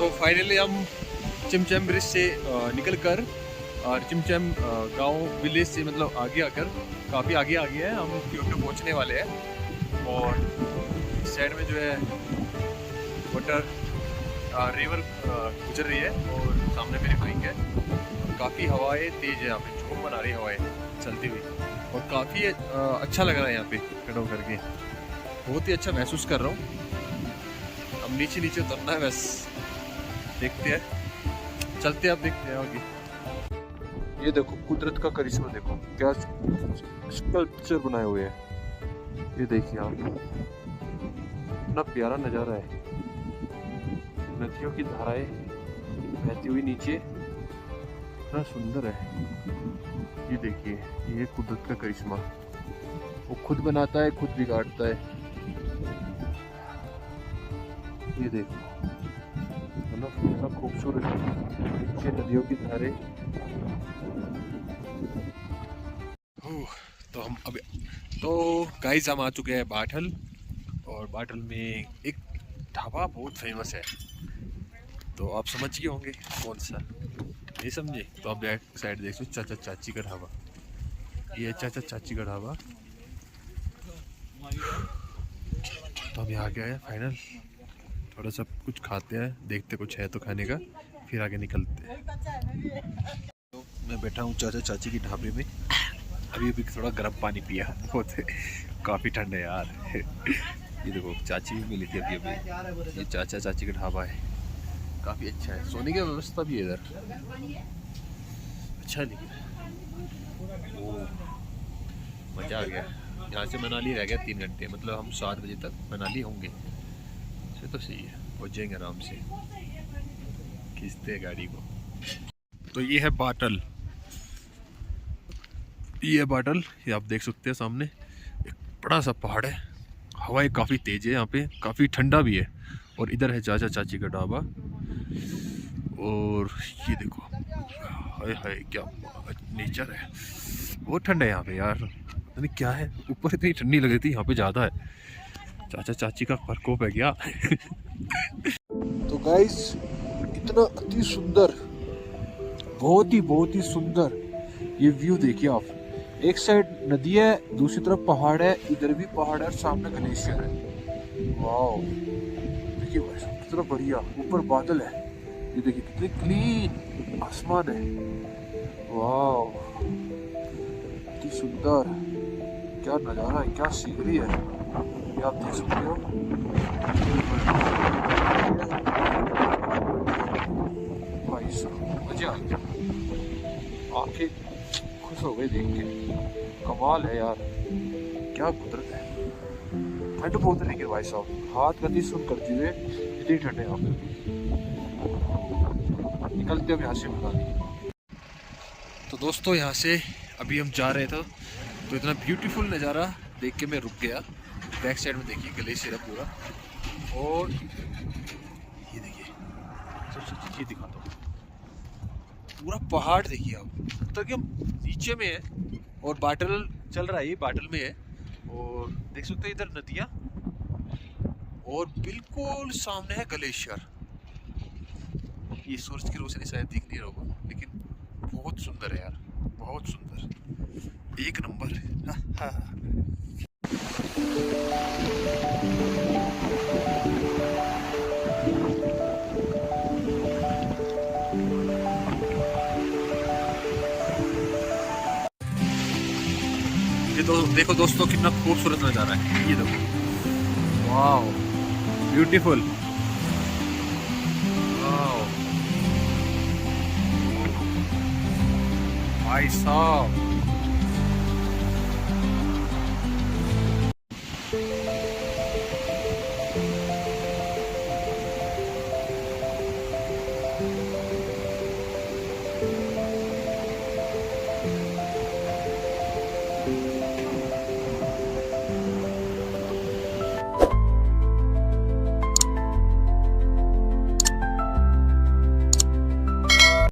तो फाइनली हम चिमचैम ब्रिज से निकल कर और चिमचैम गांव विलेज से मतलब आगे आकर काफ़ी आगे आ गए हैं। हम क्योटो पहुंचने वाले हैं और इस साइड में जो है वाटर रिवर गुजर रही है और सामने मेरी बाइक है। काफ़ी हवाएं तेज है, यहाँ पे झोंक बना रही हवाएं चलती हुई और काफ़ी अच्छा लग रहा है यहाँ पे खड़ा करके। बहुत ही अच्छा महसूस कर रहा हूँ। अब नीचे नीचे उतरना है, बस देखते हैं, चलते हैं, अब देखते हैं आगे। ये देखो कुदरत का करिश्मा, देखो क्या स्कल्पचर बनाए हुए हैं। ये देखिए आप, इतना प्यारा नज़ारा है। नदियों की धाराएं बहती हुई नीचे, इतना सुंदर है। ये देखिए, ये कुदरत का करिश्मा, वो खुद बनाता है खुद बिगाड़ता है। ये देखो मतलब कितना खूबसूरत नीचे नदियों की धारे। तो हम अभी तो गाइस हम आ चुके हैं बाटल, और बाटल में एक ढाबा बहुत फेमस है, तो आप समझ गए होंगे कौन सा। नहीं समझे तो आप बैक साइड देख सकते, चाचा चाची का ढाबा। ये चाचा चाची का ढाबा। तो हम यहाँ गए फाइनल, थोड़ा सा कुछ खाते हैं, देखते कुछ है तो खाने का, फिर आगे निकलते हैं। तो मैं बैठा हूँ चाचा चाची की ढाबे में। अभी अभी थोड़ा गर्म पानी पिया, बहुत काफ़ी ठंड है यार। ये देखो चाची भी मिली थी अभी अभी। ये चाचा चाची का ढाबा है, काफ़ी अच्छा है, सोने की व्यवस्था भी है इधर, अच्छा लेकिन मज़ा आ गया। यहाँ से मनाली रह गया 3 घंटे, मतलब हम 7 बजे तक मनाली होंगे। तो सही है, पहुँच जाएंगे आराम से, खींचते हैं गाड़ी को। तो ये है बाटल, ये है बाटल, ये आप देख सकते हैं सामने एक बड़ा सा पहाड़ है। हवाएं काफ़ी तेज है यहाँ पे, काफ़ी ठंडा भी है। और इधर है चाचा चाची का ढाबा। और ये देखो, हाय हाय क्या नेचर है, बहुत ठंडा है यहाँ पे यार। पता नहीं क्या है, ऊपर इतनी ठंडी लग रही थी, यहाँ पे ज़्यादा है। चाचा चाची का प्रकोप है क्या? तो गाइस इतना अति सुंदर, बहुत ही सुंदर ये व्यू देखिए आप। एक साइड नदी है, दूसरी तरफ पहाड़ है, इधर भी पहाड़ है और सामने ग्लेशियर है। वाओ देखिए भाई कितना बढ़िया, ऊपर बादल है, ये देखिए कितनी क्लीन आसमान है। वाओ कितनी सुंदर, क्या नज़ारा है, क्या सीनरी है, ये आप देख सकते हो। भाई साहब मजा आ गया, आंखें खुश हो गई देख के। कमाल है यार, क्या कुदरत है। ठंड बहुत है लेकिन भाई साहब, हाथ गंदी सुन करते हुए इतनी ठंड है यहाँ पे। निकलते अब यहाँ से मनाली। तो दोस्तों यहाँ से अभी हम जा रहे थे, तो इतना ब्यूटीफुल नज़ारा देख के मैं रुक गया। बैक साइड में देखिए ग्लेशियर है पूरा, और ये देखिए ये दिखाता हूँ, पूरा पहाड़ देखिए आप, तो कि हम नीचे में है और बाटल चल रहा है, ये बाटल में है, और देख सकते हैं इधर नदियाँ, और बिल्कुल सामने है ग्लेशियर। ये सूरज की रोशनी शायद दिख नहीं रहा होगा, लेकिन बहुत सुंदर है यार, बहुत सुंदर, एक नंबर। ये तो देखो दोस्तों कितना खूबसूरत नज़ारा है, ये देखो, वाओ ब्यूटीफुल, वाओ भाई साहब।